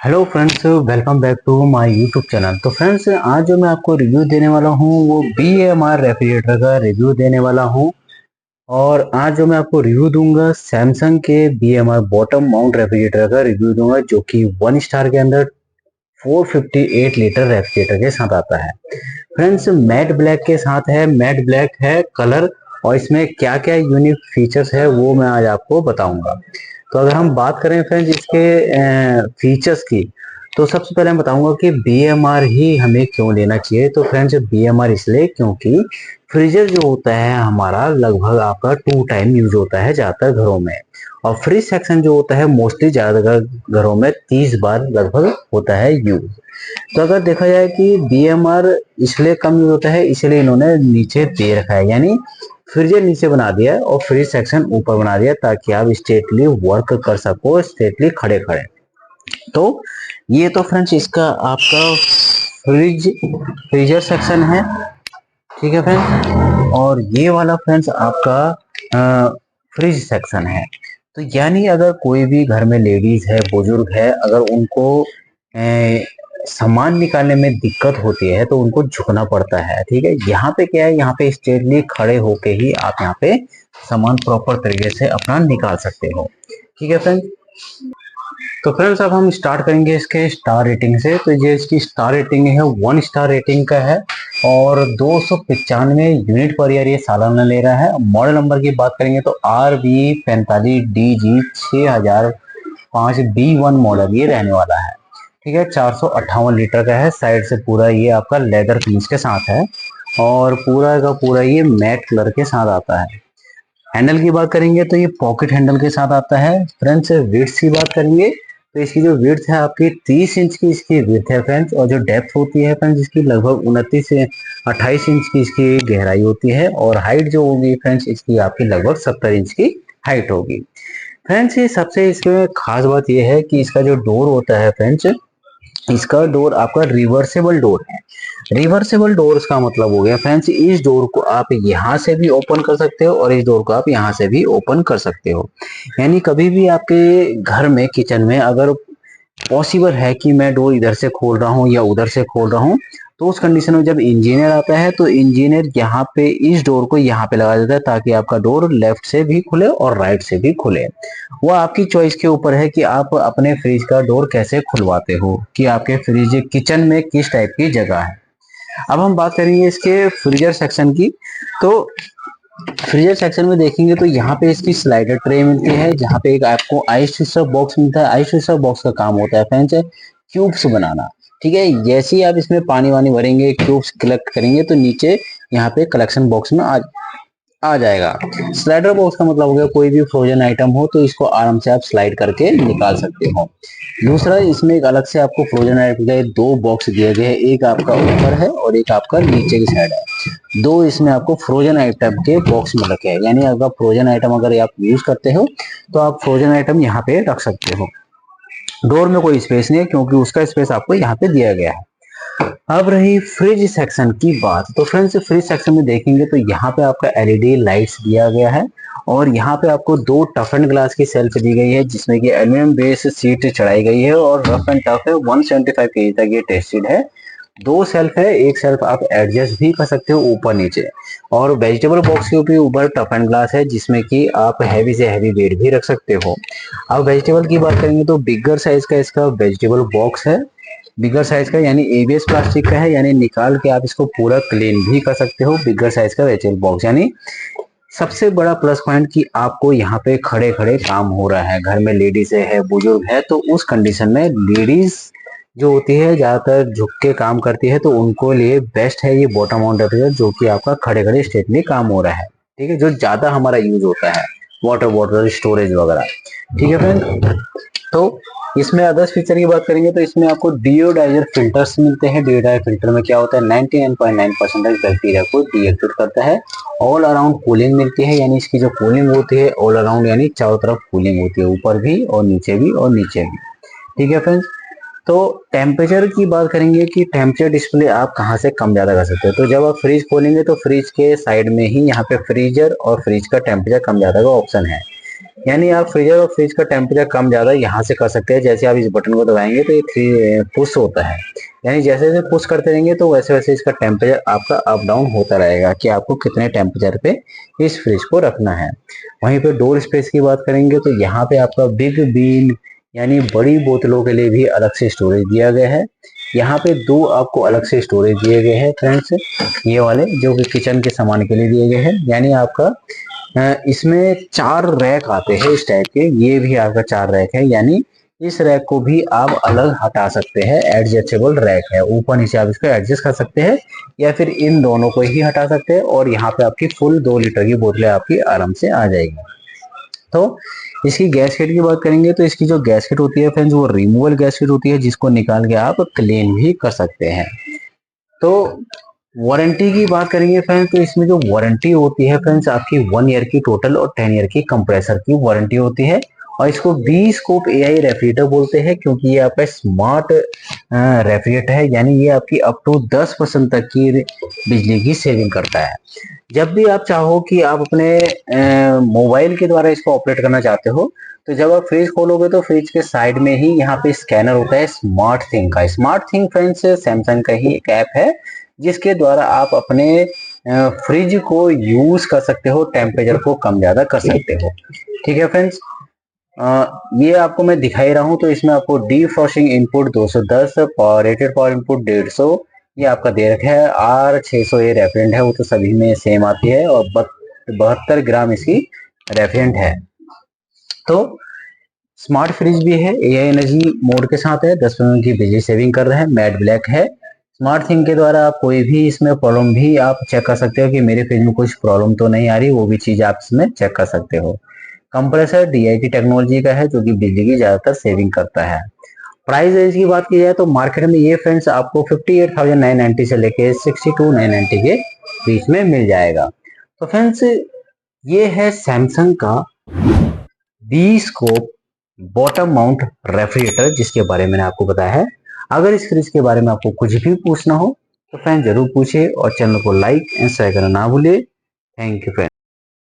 Hello friends, welcome back to my YouTube channel. तो friends, आज जो मैं आपको रिव्यू देने वाला हूँ वो BMR रेफ्रिजरेटर का रिव्यू देने वाला हूँ। और आज जो मैं आपको रिव्यू दूंगा सैमसंग के BMR बॉटम माउंट रेफ्रिजरेटर का रिव्यू दूंगा, जो कि 1 स्टार के अंदर 458 लीटर रेफ्रिजरेटर के साथ आता है। फ्रेंड्स, मैट ब्लैक के साथ है, मैट ब्लैक है कलर। और इसमें क्या क्या यूनिक फीचर्स है वो मैं आज आपको बताऊंगा। तो अगर हम बात करें फ्रेंड्स इसके फीचर्स की, तो सबसे पहले मैं बताऊंगा कि BMR ही हमें क्यों लेना चाहिए। तो फ्रेंड्स, BMR इसलिए क्योंकि फ्रीजर जो होता है हमारा लगभग आपका 2 टाइम यूज होता है ज्यादातर घरों में। और फ्रिज सेक्शन जो होता है मोस्टली ज्यादातर घरों में 30 बार लगभग होता है यूज। तो अगर देखा जाए कि BMR इसलिए कम यूज होता है, इसलिए इन्होंने नीचे दे रखा है, यानी फ्रीजर नीचे बना दिया है और फ्रिज सेक्शन ऊपर बना दिया ताकि आप स्ट्रेटली वर्क कर सको, स्ट्रेटली खड़े खड़े। तो ये तो फ्रेंड्स इसका आपका फ्रीजर सेक्शन है, ठीक है फ्रेंड्स। और ये वाला फ्रेंड्स आपका फ्रिज सेक्शन है। तो यानी अगर कोई भी घर में लेडीज है, बुजुर्ग है, अगर उनको सामान निकालने में दिक्कत होती है तो उनको झुकना पड़ता है, ठीक है। यहाँ पे क्या है, यहाँ पे स्ट्रेटली खड़े होके ही आप यहाँ पे सामान प्रॉपर तरीके से अपना निकाल सकते हो, ठीक है फ्रेंड्स। तो फ्रेंड्स, अब हम स्टार्ट करेंगे इसके स्टार रेटिंग से। तो ये इसकी स्टार रेटिंग है, 1 स्टार रेटिंग का है और 295 यूनिट पर ईयर ये सालाना ले रहा है। मॉडल नंबर की बात करेंगे तो RB45DG 6005B1 मॉडल ये रहने वाला है, ठीक है। 458 लीटर का है, साइड से पूरा ये आपका लेदर फिनिश के साथ है और पूरा का पूरा ये मैट कलर के साथ आता है। हैंडल की बात करेंगे तो ये पॉकेट हैंडल के साथ आता है। फ्रेंड्स, विड्थ की बात करेंगे तो इसकी जो विड्थ है आपकी 30 इंच की इसकी विड्थ है फ्रेंड्स। और जो डेप्थ होती है फ्रेंड्स इसकी लगभग 29 से 28 इंच की इसकी गहराई होती है। और हाइट जो होगी फ्रेंड्स इसकी आपकी लगभग 70 इंच की हाइट होगी। फ्रेंड्स, ये सबसे इसमें खास बात यह है कि इसका जो डोर होता है फ्रेंड्स, इसका डोर आपका रिवर्सेबल डोर है। रिवर्सेबल डोर्स का मतलब हो गया फ्रेंड्स, इस डोर को आप यहाँ से भी ओपन कर सकते हो और इस डोर को आप यहाँ से भी ओपन कर सकते हो। यानी कभी भी आपके घर में किचन में अगर पॉसिबल है कि मैं डोर इधर से खोल रहा हूँ या उधर से खोल रहा हूँ, तो उस कंडीशन में जब इंजीनियर आता है तो इंजीनियर यहाँ पे इस डोर को यहाँ पे लगा देता है ताकि आपका डोर लेफ्ट से भी खुले और राइट से भी खुले। वो आपकी चॉइस के ऊपर है कि आप अपने फ्रिज का डोर कैसे खुलवाते हो, कि आपके फ्रिज किचन में किस टाइप की जगह है। अब हम बात करेंगे इसके फ्रीजर सेक्शन की। तो फ्रीजर सेक्शन में देखेंगे तो यहाँ पे इसकी स्लाइडर ट्रे मिलती है, जहाँ पे एक आपको आइस फिशर बॉक्स मिलता है। आइस फिशर बॉक्स का काम होता है फ्रेंड्स क्यूब्स बनाना, ठीक है। जैसे ही आप इसमें पानी वानी भरेंगे, क्यूब्स कलेक्ट करेंगे तो नीचे यहाँ पे कलेक्शन बॉक्स में आ जाएगा। स्लाइडर बॉक्स का मतलब हो गया कोई भी फ्रोजन आइटम हो तो इसको आराम से आप स्लाइड करके निकाल सकते हो। दूसरा, इसमें एक अलग से आपको फ्रोजन आइटम के 2 बॉक्स दिए गए हैं, एक आपका ऊपर है और एक आपका नीचे की साइड है। 2 इसमें आपको फ्रोजन आइटम के बॉक्स में रखे हैं, यानी अगर फ्रोजन आइटम अगर आप यूज करते हो तो आप फ्रोजन आइटम यहाँ पे रख सकते हो। डोर में कोई स्पेस नहीं है क्योंकि उसका स्पेस आपको यहाँ पे दिया गया है। अब रही फ्रिज सेक्शन की बात। तो फ्रेंड्स, फ्रिज सेक्शन में देखेंगे तो यहाँ पे आपका LED लाइट्स दिया गया है और यहाँ पे आपको 2 टफ एंड ग्लास की सेल्फ दी गई है, जिसमें कि एल्यूमिनियम बेस सीट चढ़ाई गई है और रफ एंड टफ है। 175 kg तक ये टेस्टेड है। 2 सेल्फ है, एक सेल्फ आप एडजस्ट भी कर सकते हो ऊपर नीचे। और वेजिटेबल बॉक्स के ऊपर टफ एंड ग्लास है, जिसमें कि आप हैवी से हैवी वेट भी रख सकते हो। अब वेजिटेबल की बात करेंगे तो बिगर साइज का इसका वेजिटेबल बॉक्स है, बिगर साइज का, यानी ABS प्लास्टिक का है, यानी निकाल के आप इसको पूरा क्लीन भी कर सकते हो। बिगर साइज का वेजिटेबल बॉक्स, यानी सबसे बड़ा प्लस पॉइंट कि आपको यहाँ पे खड़े खड़े काम हो रहा है, घर में लेडीज है, बुजुर्ग है, तो उस कंडीशन में लेडीज जो होती है ज्यादातर झुक के काम करती है, तो उनको लिए बेस्ट है ये बॉटम माउंट रेफ्रिजरेटर, जो कि आपका खड़े खड़े स्ट्रेटली काम हो रहा है, ठीक है, जो ज्यादा हमारा यूज होता है वाटर बॉटल स्टोरेज वगैरह, ठीक है फ्रेंड। तो इसमें अदर्स फीचर की बात करेंगे तो इसमें आपको डिओडाइजर फिल्टर्स मिलते हैं। डिओडाइजर फिल्टर में क्या होता है, 99.9% बैक्टीरिया को डीएक्टिवेट करता है। ऑल अराउंड कूलिंग मिलती है, यानी इसकी जो कूलिंग होती है ऑल अराउंड, यानी चारों तरफ कूलिंग होती है, ऊपर भी और नीचे भी और नीचे भी, ठीक है फ्रेंड्स। तो टेम्परेचर की बात करेंगे कि टेम्परेचर डिस्प्ले आप कहाँ से कम ज्यादा कर सकते हो। तो जब आप फ्रिज खोलेंगे तो फ्रिज के साइड में ही यहाँ पे फ्रीजर और फ्रिज का टेम्परेचर कम ज्यादा का ऑप्शन है। यानी आप फ्रीजर और फ्रिज का टेम्परेचर कम ज़्यादा यहाँ से कर सकते हैं। जैसे आप इस बटन को दबाएंगे तो ये पुश होता है, यानी जैसे जैसे पुश करते रहेंगे तो वैसे वैसे इसका टेम्परेचर आपका अप डाउन होता रहेगा कि आपको कितने टेम्परेचर पे इस फ्रिज को रखना है। वहीं पे डोर स्पेस की बात करेंगे तो यहाँ पे आपका बिग बीन यानी बड़ी बोतलों के लिए भी अलग से स्टोरेज दिया गया है। यहाँ पे दो आपको अलग से स्टोरेज दिए गए हैं फ्रेंड्स, ये वाले जो कि किचन के सामान के लिए दिए गए हैं। यानी आपका इसमें 4 रैक आते हैं इस टाइप के, ये भी आपका 4 रैक है, यानी इस रैक को भी आप अलग हटा सकते हैं। एडजस्टेबल रैक है, ऊपर नीचे आप इसको एडजस्ट कर सकते हैं या फिर इन दोनों को ही हटा सकते हैं और यहाँ पे आपकी फुल 2 लीटर की बोतलें आपकी आराम से आ जाएगी। तो इसकी गैसकेट की बात करेंगे तो इसकी जो गैसकेट होती है फ्रेंड्स वो रिमूवल गैसकेट होती है, जिसको निकाल के आप क्लीन भी कर सकते हैं। तो वारंटी की बात करेंगे फ्रेंड्स तो इसमें जो वारंटी होती है फ्रेंड्स आपकी 1 ईयर की टोटल और 10 ईयर की कंप्रेसर की वारंटी होती है। और इसको बी स्कोप एआई रेफ्रिजरेटर बोलते हैं क्योंकि ये आपका स्मार्ट रेफ्रिजरेटर है, यानी ये आपकी अप टू 10% तक की बिजली की सेविंग करता है। जब भी आप चाहो कि आप अपने मोबाइल के द्वारा इसको ऑपरेट करना चाहते हो तो जब आप फ्रिज खोलोगे तो फ्रिज के साइड में ही यहाँ पे स्कैनर होता है स्मार्ट थिंग का। स्मार्ट थिंग फ्रेंड्स सैमसंग का ही एक ऐप है जिसके द्वारा आप अपने फ्रिज को यूज कर सकते हो, टेम्परेचर को कम ज्यादा कर सकते हो। ठीक है फ्रेंड्स, ये आपको मैं दिखाई रहा हूँ। तो इसमें आपको D frosting input 210, rated power input 150 ये आपका दे रखा है। R600 ये रेफरेंट है, वो तो सभी में सेम आती है और 72 ग्राम इसकी रेफरेंट है। तो स्मार्ट फ्रिज भी है, एआई एनर्जी मोड के साथ है, 10% की बिजली सेविंग कर रहा है, मैट ब्लैक है। स्मार्ट थिंग के द्वारा आप कोई भी इसमें प्रॉब्लम भी आप चेक कर सकते हो कि मेरे फ्रिज में कुछ प्रॉब्लम तो नहीं आ रही, वो भी चीज आप इसमें चेक कर सकते हो। कंप्रेसर DI टेक्नोलॉजी का है जो कि बिजली की ज्यादातर सेविंग करता है। प्राइस रेंज की बात की जाए तो मार्केट में ये फ्रेंड्स आपको 58,990 से लेके 62,990 के बीच में मिल जाएगा। तो फ्रेंड्स ये है सैमसंग का bespoke bottom mount refrigerator जिसके बारे में मैंने आपको बताया है। अगर इस फ्रिज के बारे में आपको कुछ भी पूछना हो तो फ्रेंड जरूर पूछिए और चैनल को लाइक एंड शेयर करना ना भूलिए। Thank you friend.